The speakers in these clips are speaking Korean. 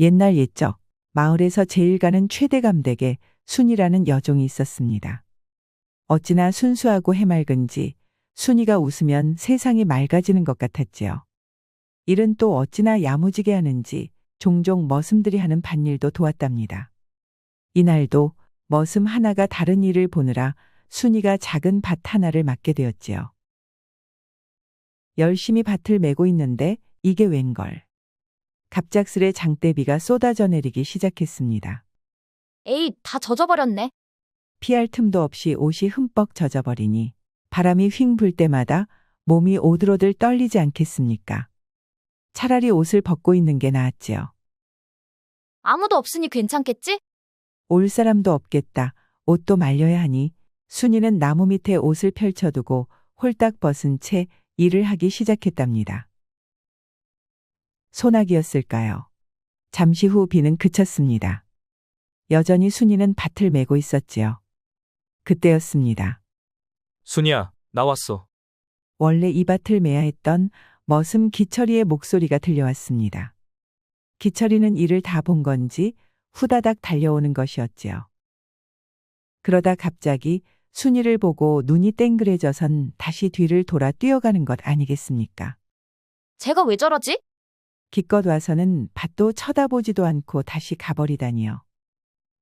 옛날 옛적 마을에서 제일 가는 최대감 댁에 순이라는 여종이 있었습니다. 어찌나 순수하고 해맑은지 순이가 웃으면 세상이 맑아지는 것 같았지요. 일은 또 어찌나 야무지게 하는지 종종 머슴들이 하는 밭일도 도왔답니다. 이날도 머슴 하나가 다른 일을 보느라 순이가 작은 밭 하나를 맡게 되었지요. 열심히 밭을 메고 있는데 이게 웬걸. 갑작스레 장대비가 쏟아져 내리기 시작했습니다. 에이, 다 젖어버렸네. 피할 틈도 없이 옷이 흠뻑 젖어버리니 바람이 휙 불 때마다 몸이 오들오들 떨리지 않겠습니까? 차라리 옷을 벗고 있는 게 나았지요. 아무도 없으니 괜찮겠지? 올 사람도 없겠다. 옷도 말려야 하니 순이는 나무 밑에 옷을 펼쳐두고 홀딱 벗은 채 일을 하기 시작했답니다. 소나기였을까요? 잠시 후 비는 그쳤습니다. 여전히 순이는 밭을 메고 있었지요. 그때였습니다. 순이야, 나왔어. 원래 이 밭을 메야 했던 머슴 기철이의 목소리가 들려왔습니다. 기철이는 일을 다 본 건지 후다닥 달려오는 것이었지요. 그러다 갑자기 순이를 보고 눈이 땡그레져선 다시 뒤를 돌아 뛰어가는 것 아니겠습니까? 제가 왜 저러지? 기껏 와서는 밭도 쳐다보지도 않고 다시 가버리다니요.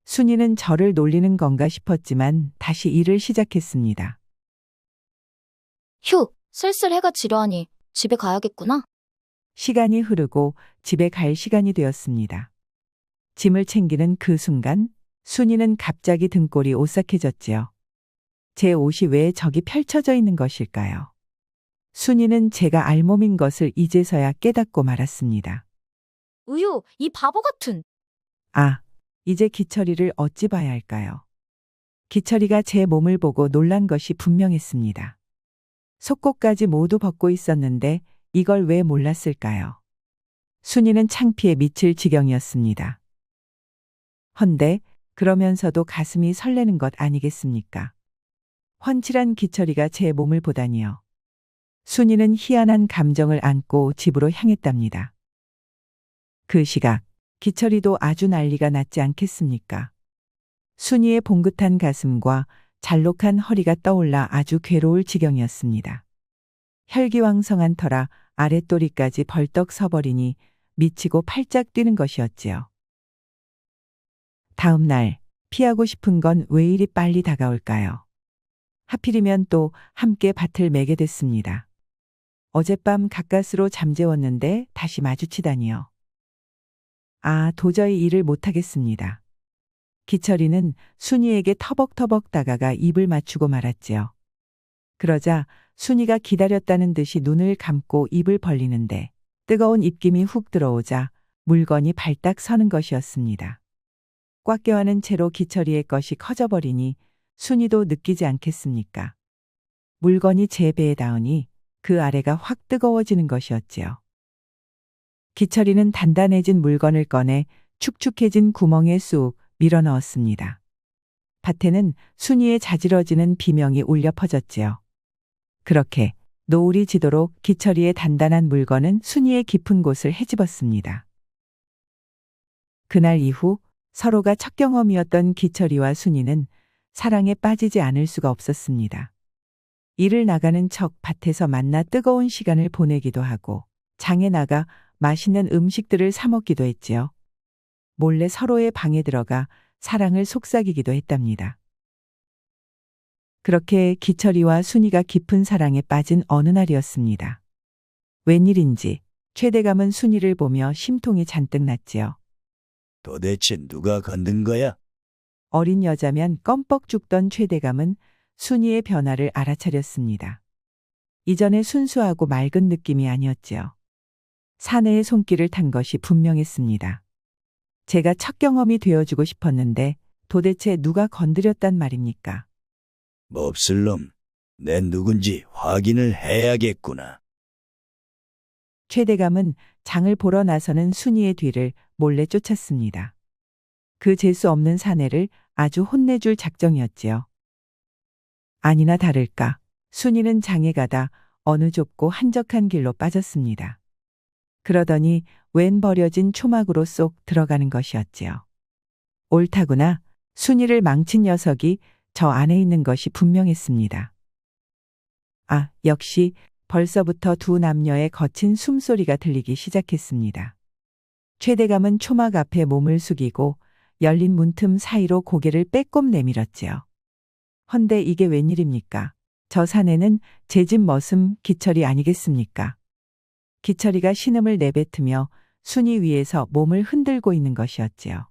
순이는 저를 놀리는 건가 싶었지만 다시 일을 시작했습니다. 휴, 슬슬 해가 지려하니 집에 가야겠구나. 시간이 흐르고 집에 갈 시간이 되었습니다. 짐을 챙기는 그 순간 순이는 갑자기 등골이 오싹해졌지요. 제 옷이 왜 저기 펼쳐져 있는 것일까요? 순이는 제가 알몸인 것을 이제서야 깨닫고 말았습니다. 우유, 이 바보 같은. 아, 이제 기철이를 어찌 봐야 할까요? 기철이가 제 몸을 보고 놀란 것이 분명했습니다. 속옷까지 모두 벗고 있었는데 이걸 왜 몰랐을까요? 순이는 창피해 미칠 지경이었습니다. 헌데 그러면서도 가슴이 설레는 것 아니겠습니까? 훤칠한 기철이가 제 몸을 보다니요. 순이는 희한한 감정을 안고 집으로 향했답니다. 그 시각 기철이도 아주 난리가 났지 않겠습니까? 순이의 봉긋한 가슴과 잘록한 허리가 떠올라 아주 괴로울 지경이었습니다. 혈기왕성한 터라 아랫도리까지 벌떡 서버리니 미치고 팔짝 뛰는 것이었지요. 다음 날 피하고 싶은 건 왜 이리 빨리 다가올까요? 하필이면 또 함께 밭을 메게 됐습니다. 어젯밤 가까스로 잠재웠는데 다시 마주치다니요. 아, 도저히 일을 못하겠습니다. 기철이는 순이에게 터벅터벅 다가가 입을 맞추고 말았지요. 그러자 순이가 기다렸다는 듯이 눈을 감고 입을 벌리는데 뜨거운 입김이 훅 들어오자 물건이 발딱 서는 것이었습니다. 꽉 껴안은 채로 기철이의 것이 커져버리니 순이도 느끼지 않겠습니까? 물건이 제 배에 닿으니 그 아래가 확 뜨거워지는 것이었지요. 기철이는 단단해진 물건을 꺼내 축축해진 구멍에 쑥 밀어 넣었습니다. 밭에는 순이의 자지러지는 비명이 울려 퍼졌지요. 그렇게 노을이 지도록 기철이의 단단한 물건은 순이의 깊은 곳을 헤집었습니다. 그날 이후 서로가 첫 경험이었던 기철이와 순이는 사랑에 빠지지 않을 수가 없었습니다. 일을 나가는 척 밭에서 만나 뜨거운 시간을 보내기도 하고 장에 나가 맛있는 음식들을 사 먹기도 했지요. 몰래 서로의 방에 들어가 사랑을 속삭이기도 했답니다. 그렇게 기철이와 순이가 깊은 사랑에 빠진 어느 날이었습니다. 웬일인지 최대감은 순이를 보며 심통이 잔뜩 났지요. 도대체 누가 건든 거야? 어린 여자면 껌뻑 죽던 최대감은 순이의 변화를 알아차렸습니다. 이전에 순수하고 맑은 느낌이 아니었지요. 사내의 손길을 탄 것이 분명했습니다. 제가 첫 경험이 되어주고 싶었는데 도대체 누가 건드렸단 말입니까? 몹쓸 놈, 내 누군지 확인을 해야겠구나. 최대감은 장을 보러 나서는 순이의 뒤를 몰래 쫓았습니다. 그 재수 없는 사내를 아주 혼내줄 작정이었지요. 아니나 다를까 순이는 장에 가다 어느 좁고 한적한 길로 빠졌습니다. 그러더니 웬 버려진 초막으로 쏙 들어가는 것이었지요. 옳다구나. 순이를 망친 녀석이 저 안에 있는 것이 분명했습니다. 아, 역시 벌써부터 두 남녀의 거친 숨소리가 들리기 시작했습니다. 최대감은 초막 앞에 몸을 숙이고 열린 문틈 사이로 고개를 빼꼼 내밀었지요. 헌데 이게 웬일입니까? 저 사내는 제 집 머슴 기철이 아니겠습니까? 기철이가 신음을 내뱉으며 순이 위에서 몸을 흔들고 있는 것이었지요.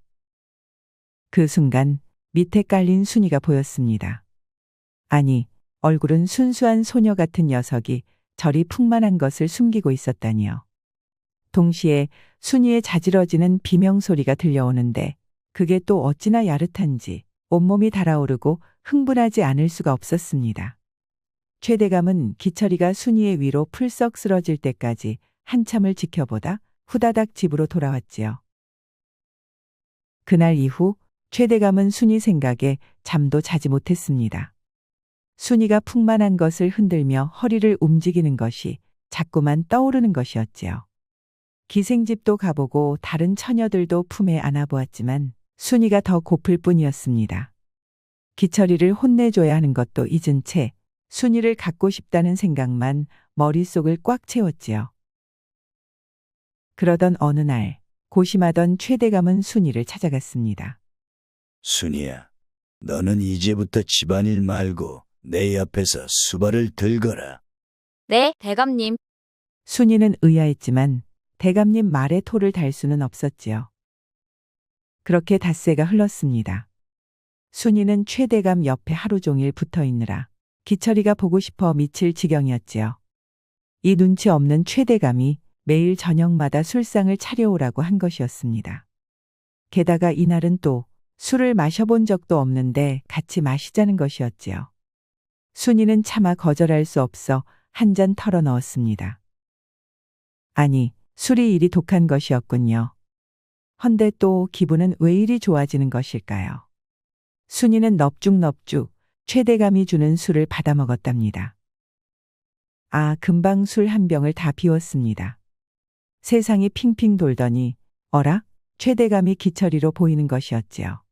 그 순간 밑에 깔린 순이가 보였습니다. 아니, 얼굴은 순수한 소녀 같은 녀석이 저리 풍만한 것을 숨기고 있었다니요. 동시에 순이의 자지러지는 비명소리가 들려오는데 그게 또 어찌나 야릇한지 온몸이 달아오르고 흥분하지 않을 수가 없었습니다. 최대감은 기철이가 순이의 위로 풀썩 쓰러질 때까지 한참을 지켜보다 후다닥 집으로 돌아왔지요. 그날 이후 최대감은 순이 생각에 잠도 자지 못했습니다. 순이가 풍만한 것을 흔들며 허리를 움직이는 것이 자꾸만 떠오르는 것이었지요. 기생집도 가보고 다른 처녀들도 품에 안아보았지만 순이가 더 고플 뿐이었습니다. 기철이를 혼내줘야 하는 것도 잊은 채 순이를 갖고 싶다는 생각만 머릿속을 꽉 채웠지요. 그러던 어느 날 고심하던 최대감은 순이를 찾아갔습니다. 순이야, 너는 이제부터 집안일 말고 내 옆에서 수발을 들거라. 네, 대감님. 순이는 의아했지만 대감님 말에 토를 달 수는 없었지요. 그렇게 닷새가 흘렀습니다. 순이는 최대감 옆에 하루 종일 붙어 있느라 기철이가 보고 싶어 미칠 지경이었지요. 이 눈치 없는 최대감이 매일 저녁마다 술상을 차려오라고 한 것이었습니다. 게다가 이날은 또 술을 마셔본 적도 없는데 같이 마시자는 것이었지요. 순이는 차마 거절할 수 없어 한 잔 털어 넣었습니다. 아니, 술이 이리 독한 것이었군요. 헌데 또 기분은 왜 이리 좋아지는 것일까요? 순이는 넙죽넙죽 최대감이 주는 술을 받아 먹었답니다. 아, 금방 술 한 병을 다 비웠습니다. 세상이 핑핑 돌더니 어라? 최대감이 기철이로 보이는 것이었지요.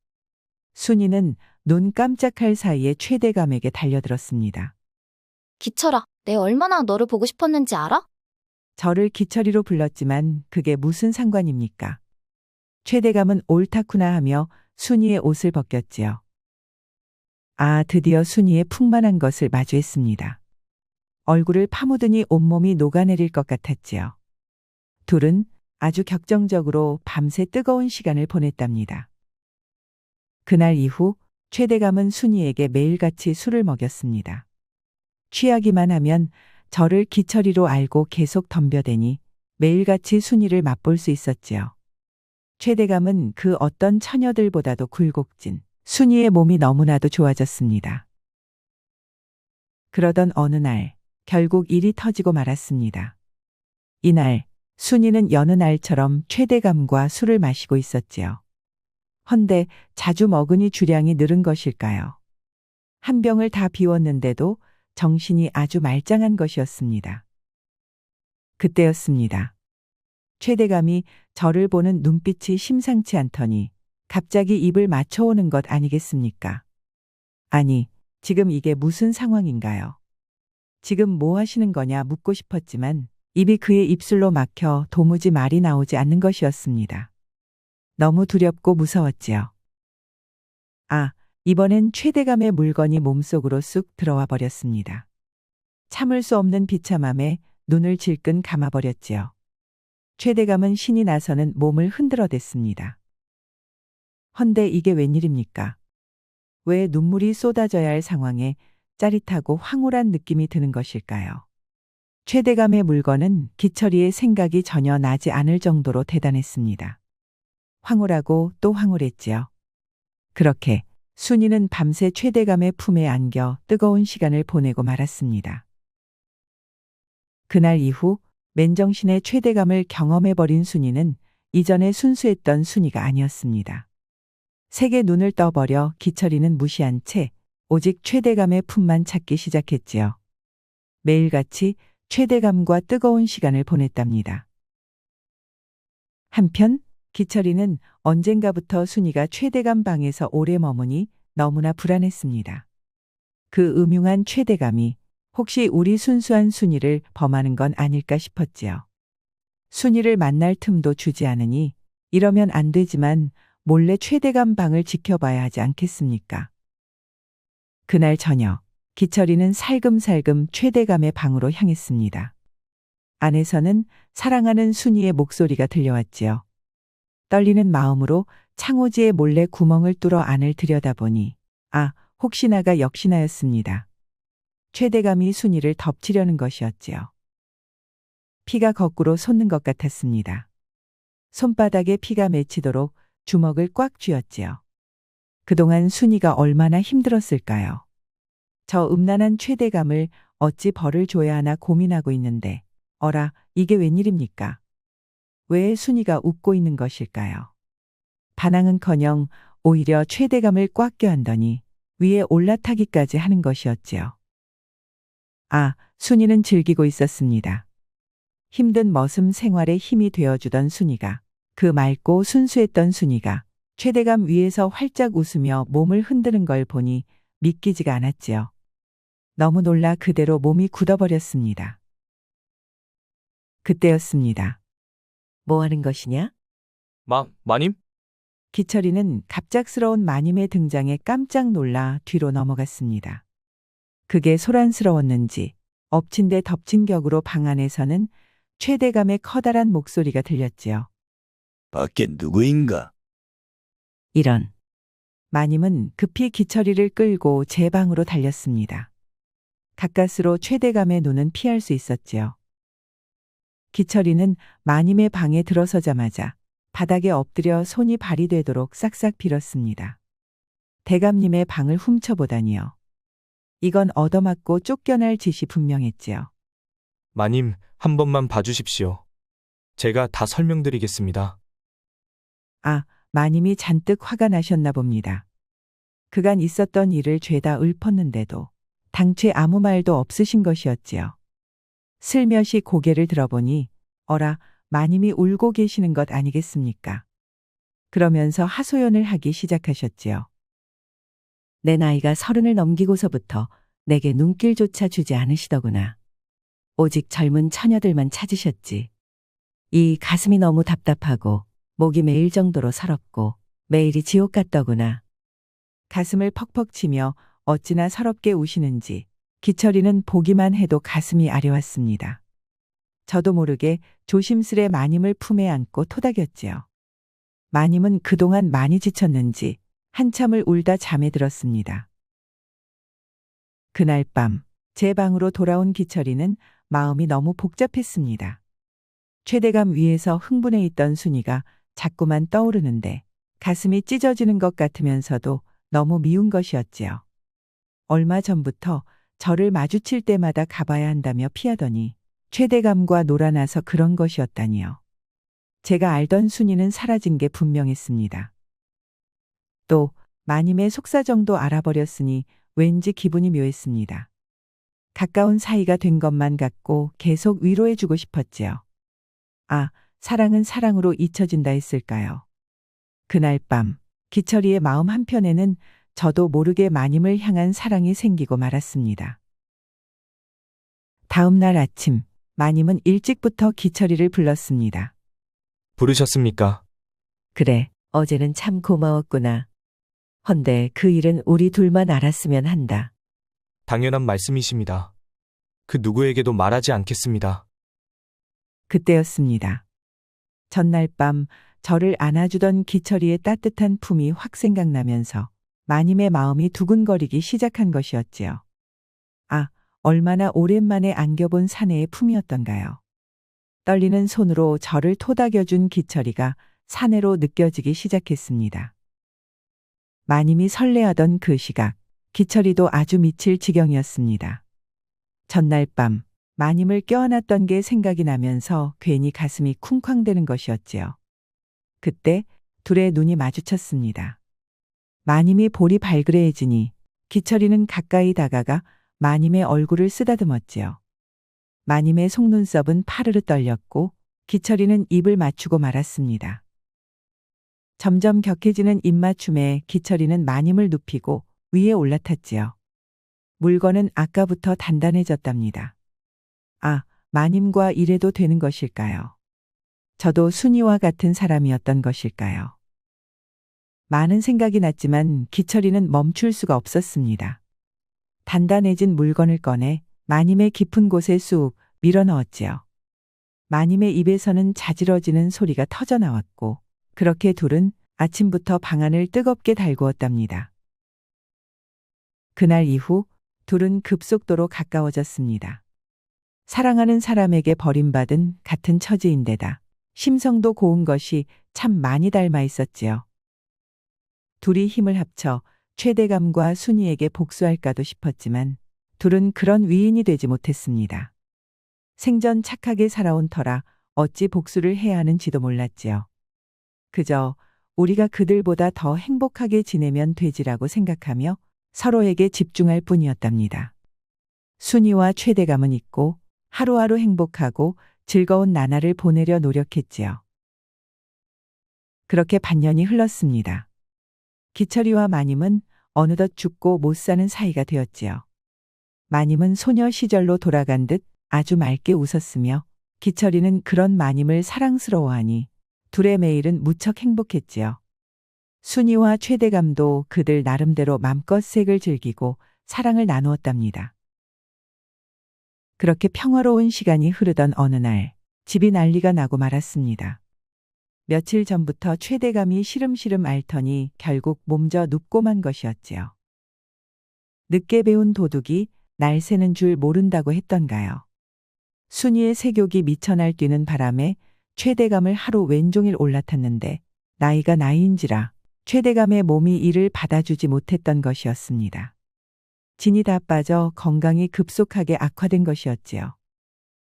순이는 눈 깜짝할 사이에 최대감에게 달려들었습니다. 기철아, 내 얼마나 너를 보고 싶었는지 알아? 저를 기철이로 불렀지만 그게 무슨 상관입니까? 최대감은 옳다구나 하며 순이의 옷을 벗겼지요. 아, 드디어 순이의 풍만한 것을 마주했습니다. 얼굴을 파묻으니 온몸이 녹아내릴 것 같았지요. 둘은 아주 격정적으로 밤새 뜨거운 시간을 보냈답니다. 그날 이후 최대감은 순이에게 매일같이 술을 먹였습니다. 취하기만 하면 저를 기철이로 알고 계속 덤벼대니 매일같이 순이를 맛볼 수 있었지요. 최대감은 그 어떤 처녀들보다도 굴곡진 순이의 몸이 너무나도 좋아졌습니다. 그러던 어느 날 결국 일이 터지고 말았습니다. 이날 순이는 여느 날처럼 최대감과 술을 마시고 있었지요. 헌데 자주 먹으니 주량이 늘은 것일까요? 한 병을 다 비웠는데도 정신이 아주 말짱한 것이었습니다. 그때였습니다. 최대감이 저를 보는 눈빛이 심상치 않더니 갑자기 입을 맞춰오는 것 아니겠습니까? 아니, 지금 이게 무슨 상황인가요? 지금 뭐 하시는 거냐 묻고 싶었지만 입이 그의 입술로 막혀 도무지 말이 나오지 않는 것이었습니다. 너무 두렵고 무서웠지요. 아, 이번엔 최대감의 물건이 몸속으로 쑥 들어와 버렸습니다. 참을 수 없는 비참함에 눈을 질끈 감아버렸지요. 최대감은 신이 나서는 몸을 흔들어댔습니다. 헌데 이게 웬일입니까? 왜 눈물이 쏟아져야 할 상황에 짜릿하고 황홀한 느낌이 드는 것일까요? 최대감의 물건은 기철이의 생각이 전혀 나지 않을 정도로 대단했습니다. 황홀하고 또 황홀했지요. 그렇게 순이는 밤새 최대감의 품에 안겨 뜨거운 시간을 보내고 말았습니다. 그날 이후 맨정신에 최대감을 경험해버린 순이는 이전에 순수했던 순이가 아니었습니다. 색의 눈을 떠버려 기철이는 무시한 채 오직 최대감의 품만 찾기 시작했지요. 매일같이 최대감과 뜨거운 시간을 보냈답니다. 한편 기철이는 언젠가부터 순이가 최대감 방에서 오래 머무니 너무나 불안했습니다. 그 음흉한 최대감이 혹시 우리 순수한 순이를 범하는 건 아닐까 싶었지요. 순이를 만날 틈도 주지 않으니 이러면 안 되지만 몰래 최대감 방을 지켜봐야 하지 않겠습니까? 그날 저녁 기철이는 살금살금 최대감의 방으로 향했습니다. 안에서는 사랑하는 순이의 목소리가 들려왔지요. 떨리는 마음으로 창호지에 몰래 구멍을 뚫어 안을 들여다보니 혹시나가 역시나였습니다. 최대감이 순이를 덮치려는 것이었지요. 피가 거꾸로 솟는 것 같았습니다. 손바닥에 피가 맺히도록 주먹을 꽉 쥐었지요. 그동안 순이가 얼마나 힘들었을까요? 저 음란한 최대감을 어찌 벌을 줘야 하나 고민하고 있는데 어라, 이게 웬일입니까? 왜 순이가 웃고 있는 것일까요? 반항은커녕 오히려 최대감을 꽉 껴안더니 위에 올라타기까지 하는 것이었지요. 순이는 즐기고 있었습니다. 힘든 머슴 생활에 힘이 되어주던 순이가, 그 맑고 순수했던 순이가 최대감 위에서 활짝 웃으며 몸을 흔드는 걸 보니 믿기지가 않았지요. 너무 놀라 그대로 몸이 굳어버렸습니다. 그때였습니다. 뭐 하는 것이냐? 마님? 기철이는 갑작스러운 마님의 등장에 깜짝 놀라 뒤로 넘어갔습니다. 그게 소란스러웠는지 엎친 데 덮친 격으로 방 안에서는 최대감의 커다란 목소리가 들렸지요. 밖에 누구인가? 이런. 마님은 급히 기철이를 끌고 제 방으로 달렸습니다. 가까스로 최대감의 눈은 피할 수 있었지요. 기철이는 마님의 방에 들어서자마자 바닥에 엎드려 손이 발이 되도록 싹싹 빌었습니다. 대감님의 방을 훔쳐보다니요. 이건 얻어맞고 쫓겨날 짓이 분명했지요. 마님, 한 번만 봐주십시오. 제가 다 설명드리겠습니다. 마님이 잔뜩 화가 나셨나 봅니다. 그간 있었던 일을 죄다 읊었는데도 당최 아무 말도 없으신 것이었지요. 슬며시 고개를 들어보니 어라, 마님이 울고 계시는 것 아니겠습니까? 그러면서 하소연을 하기 시작하셨지요. 내 나이가 30을 넘기고서부터 내게 눈길조차 주지 않으시더구나. 오직 젊은 처녀들만 찾으셨지. 이 가슴이 너무 답답하고 목이 메일 정도로 서럽고 매일이 지옥 같더구나. 가슴을 퍽퍽 치며 어찌나 서럽게 우시는지 기철이는 보기만 해도 가슴이 아려왔습니다. 저도 모르게 조심스레 마님을 품에 안고 토닥였지요. 마님은 그동안 많이 지쳤는지 한참을 울다 잠에 들었습니다. 그날 밤 제 방으로 돌아온 기철이는 마음이 너무 복잡했습니다. 최대감 위에서 흥분해 있던 순이가 자꾸만 떠오르는데 가슴이 찢어지는 것 같으면서도 너무 미운 것이었지요. 얼마 전부터 저를 마주칠 때마다 가봐야 한다며 피하더니 최대감과 놀아나서 그런 것이었다니요. 제가 알던 순이는 사라진 게 분명했습니다. 또 마님의 속사정도 알아버렸으니 왠지 기분이 묘했습니다. 가까운 사이가 된 것만 같고 계속 위로해주고 싶었지요. 사랑은 사랑으로 잊혀진다 했을까요? 그날 밤 기철이의 마음 한편에는 저도 모르게 마님을 향한 사랑이 생기고 말았습니다. 다음 날 아침 마님은 일찍부터 기철이를 불렀습니다. 부르셨습니까? 그래, 어제는 참 고마웠구나. 헌데 그 일은 우리 둘만 알았으면 한다. 당연한 말씀이십니다. 그 누구에게도 말하지 않겠습니다. 그때였습니다. 전날 밤 저를 안아주던 기철이의 따뜻한 품이 확 생각나면서 마님의 마음이 두근거리기 시작한 것이었지요. 얼마나 오랜만에 안겨본 사내의 품이었던가요. 떨리는 손으로 저를 토닥여준 기철이가 사내로 느껴지기 시작했습니다. 마님이 설레하던 그 시각, 기철이도 아주 미칠 지경이었습니다. 전날 밤 마님을 껴안았던 게 생각이 나면서 괜히 가슴이 쿵쾅대는 것이었지요. 그때 둘의 눈이 마주쳤습니다. 마님이 볼이 발그레해지니 기철이는 가까이 다가가 마님의 얼굴을 쓰다듬었지요. 마님의 속눈썹은 파르르 떨렸고 기철이는 입을 맞추고 말았습니다. 점점 격해지는 입맞춤에 기철이는 마님을 눕히고 위에 올라탔지요. 물건은 아까부터 단단해졌답니다. 아, 마님과 이래도 되는 것일까요? 저도 순이와 같은 사람이었던 것일까요? 많은 생각이 났지만 기철이는 멈출 수가 없었습니다. 단단해진 물건을 꺼내 마님의 깊은 곳에 쑥 밀어넣었지요. 마님의 입에서는 자지러지는 소리가 터져 나왔고 그렇게 둘은 아침부터 방안을 뜨겁게 달구었답니다. 그날 이후 둘은 급속도로 가까워졌습니다. 사랑하는 사람에게 버림받은 같은 처지인데다 심성도 고운 것이 참 많이 닮아 있었지요. 둘이 힘을 합쳐 최대감과 순이에게 복수할까도 싶었지만 둘은 그런 위인이 되지 못했습니다. 생전 착하게 살아온 터라 어찌 복수를 해야 하는지도 몰랐지요. 그저 우리가 그들보다 더 행복하게 지내면 되지라고 생각하며 서로에게 집중할 뿐이었답니다. 순이와 최대감은 있고 하루하루 행복하고 즐거운 나날을 보내려 노력했지요. 그렇게 반년이 흘렀습니다. 기철이와 마님은 어느덧 죽고 못 사는 사이가 되었지요. 마님은 소녀 시절로 돌아간 듯 아주 맑게 웃었으며 기철이는 그런 마님을 사랑스러워하니 둘의 매일은 무척 행복했지요. 순이와 최대감도 그들 나름대로 맘껏 색을 즐기고 사랑을 나누었답니다. 그렇게 평화로운 시간이 흐르던 어느 날 집이 난리가 나고 말았습니다. 며칠 전부터 최대감이 시름시름 앓더니 결국 몸져 눕고 만 것이었지요. 늦게 배운 도둑이 날 새는 줄 모른다고 했던가요. 순이의 세욕이 미쳐 날뛰는 바람에 최대감을 하루 왼종일 올라탔는데 나이가 나이인지라 최대감의 몸이 이를 받아주지 못했던 것이었습니다. 진이 다 빠져 건강이 급속하게 악화된 것이었지요.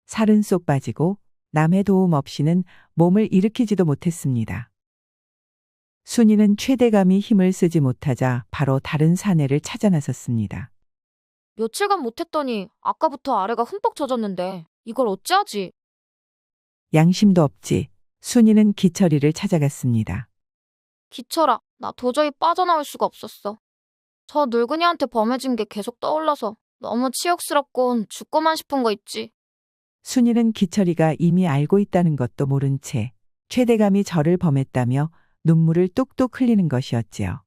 살은 쏙 빠지고 남의 도움 없이는 몸을 일으키지도 못했습니다. 순이는 최대감이 힘을 쓰지 못하자 바로 다른 사내를 찾아 나섰습니다. 며칠간 못했더니 아까부터 아래가 흠뻑 젖었는데 이걸 어찌하지? 양심도 없지. 순이는 기철이를 찾아갔습니다. 기철아, 나 도저히 빠져나올 수가 없었어. 저 늙은이한테 범해진 게 계속 떠올라서 너무 치욕스럽곤 죽고만 싶은 거 있지. 순이는 기철이가 이미 알고 있다는 것도 모른 채 최대감이 저를 범했다며 눈물을 뚝뚝 흘리는 것이었지요.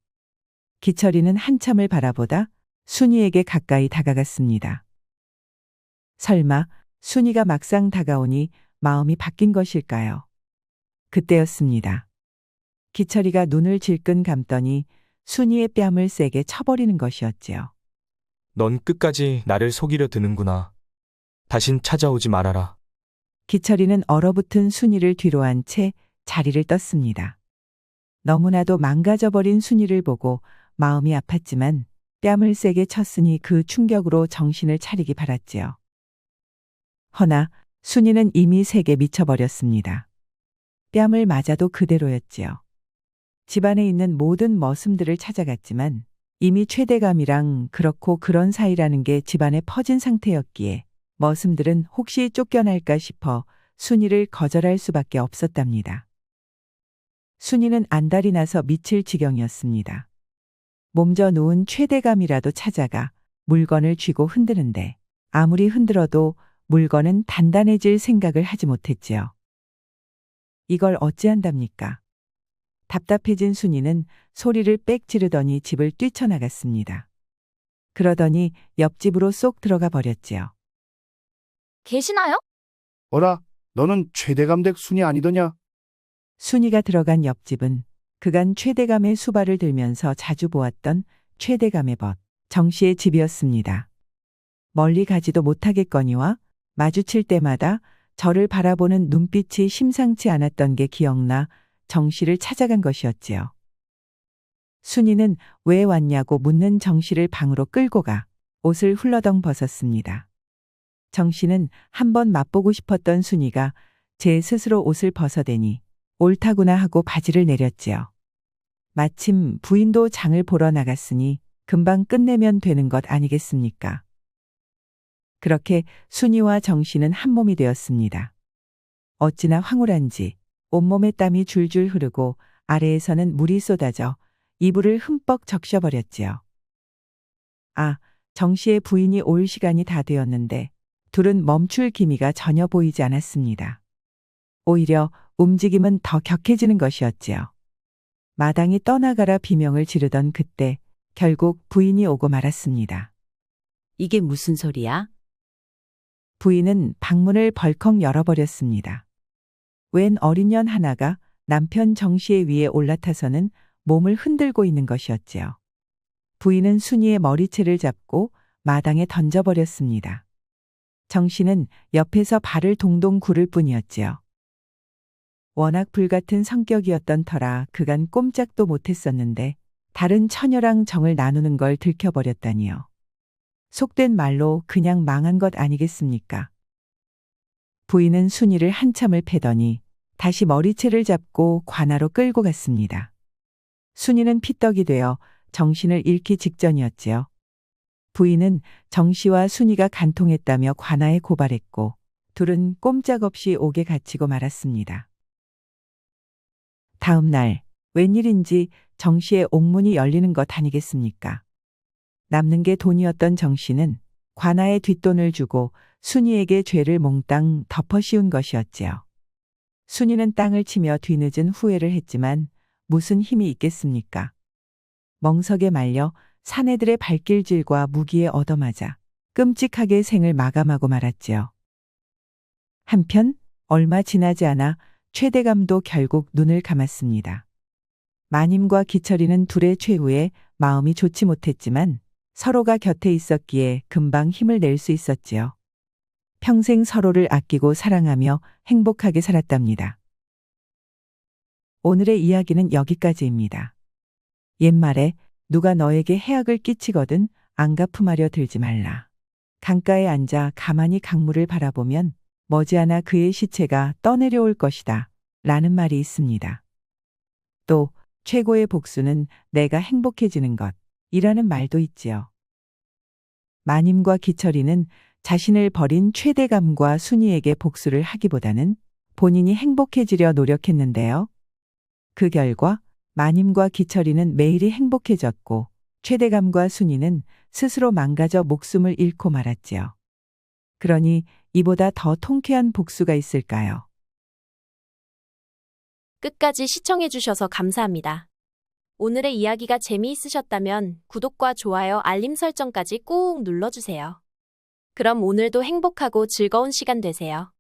기철이는 한참을 바라보다 순이에게 가까이 다가갔습니다. 설마 순이가 막상 다가오니 마음이 바뀐 것일까요? 그때였습니다. 기철이가 눈을 질끈 감더니 순이의 뺨을 세게 쳐버리는 것이었지요. 넌 끝까지 나를 속이려 드는구나. 다신 찾아오지 말아라. 기철이는 얼어붙은 순이를 뒤로 한 채 자리를 떴습니다. 너무나도 망가져버린 순이를 보고 마음이 아팠지만 뺨을 세게 쳤으니 그 충격으로 정신을 차리기 바랐지요. 허나 순이는 이미 세게 미쳐버렸습니다. 뺨을 맞아도 그대로였지요. 집안에 있는 모든 머슴들을 찾아갔지만 이미 최대감이랑 그렇고 그런 사이라는 게 집안에 퍼진 상태였기에 머슴들은 혹시 쫓겨날까 싶어 순이를 거절할 수밖에 없었답니다. 순이는 안달이 나서 미칠 지경이었습니다. 몸져 누운 최대감이라도 찾아가 물건을 쥐고 흔드는데 아무리 흔들어도 물건은 단단해질 생각을 하지 못했지요. 이걸 어찌한답니까? 답답해진 순이는 소리를 빽 지르더니 집을 뛰쳐나갔습니다. 그러더니 옆집으로 쏙 들어가 버렸지요. 계시나요? 어라, 너는 최대감댁 순이 아니더냐? 순이가 들어간 옆집은 그간 최대감의 수발을 들면서 자주 보았던 최대감의 벗, 정씨의 집이었습니다. 멀리 가지도 못하겠거니와 마주칠 때마다 저를 바라보는 눈빛이 심상치 않았던 게 기억나 정씨를 찾아간 것이었지요. 순이는 왜 왔냐고 묻는 정씨를 방으로 끌고 가 옷을 훌러덩 벗었습니다. 정씨는 한번 맛보고 싶었던 순이가 제 스스로 옷을 벗어대니 옳다구나 하고 바지를 내렸지요. 마침 부인도 장을 보러 나갔으니 금방 끝내면 되는 것 아니겠습니까? 그렇게 순이와 정씨는 한 몸이 되었습니다. 어찌나 황홀한지 온몸에 땀이 줄줄 흐르고 아래에서는 물이 쏟아져 이불을 흠뻑 적셔버렸지요. 아, 정 씨의 부인이 올 시간이 다 되었는데 둘은 멈출 기미가 전혀 보이지 않았습니다. 오히려 움직임은 더 격해지는 것이었지요. 마당이 떠나가라 비명을 지르던 그때 결국 부인이 오고 말았습니다. 이게 무슨 소리야? 부인은 방문을 벌컥 열어버렸습니다. 웬 어린 년 하나가 남편 정 씨의 위에 올라타서는 몸을 흔들고 있는 것이었지요. 부인은 순이의 머리채를 잡고 마당에 던져버렸습니다. 정 씨는 옆에서 발을 동동 구를 뿐이었지요. 워낙 불같은 성격이었던 터라 그간 꼼짝도 못했었는데 다른 처녀랑 정을 나누는 걸 들켜버렸다니요. 속된 말로 그냥 망한 것 아니겠습니까? 부인은 순이를 한참을 패더니 다시 머리채를 잡고 관아로 끌고 갔습니다. 순이는 피떡이 되어 정신을 잃기 직전이었지요. 부인은 정 씨와 순이가 간통했다며 관아에 고발했고 둘은 꼼짝없이 옥에 갇히고 말았습니다. 다음 날 웬일인지 정 씨의 옥문이 열리는 것 아니겠습니까? 남는 게 돈이었던 정 씨는 관아에 뒷돈을 주고 순이에게 죄를 몽땅 덮어 씌운 것이었지요. 순이는 땅을 치며 뒤늦은 후회를 했지만 무슨 힘이 있겠습니까? 멍석에 말려 사내들의 발길질과 무기에 얻어맞아 끔찍하게 생을 마감하고 말았지요. 한편 얼마 지나지 않아 최대감도 결국 눈을 감았습니다. 마님과 기철이는 둘의 최후에 마음이 좋지 못했지만 서로가 곁에 있었기에 금방 힘을 낼 수 있었지요. 평생 서로를 아끼고 사랑하며 행복하게 살았답니다. 오늘의 이야기는 여기까지입니다. 옛말에 누가 너에게 해악을 끼치거든 안갚음하려 들지 말라. 강가에 앉아 가만히 강물을 바라보면 머지않아 그의 시체가 떠내려올 것이다. 라는 말이 있습니다. 또 최고의 복수는 내가 행복해지는 것. 이라는 말도 있지요. 마님과 기철이는 자신을 버린 최대감과 순이에게 복수를 하기보다는 본인이 행복해지려 노력했는데요. 그 결과 마님과 기철이는 매일이 행복해졌고 최대감과 순이는 스스로 망가져 목숨을 잃고 말았지요. 그러니 이보다 더 통쾌한 복수가 있을까요? 끝까지 시청해주셔서 감사합니다. 오늘의 이야기가 재미있으셨다면 구독과 좋아요, 알림 설정까지 꾹 눌러주세요. 그럼 오늘도 행복하고 즐거운 시간 되세요.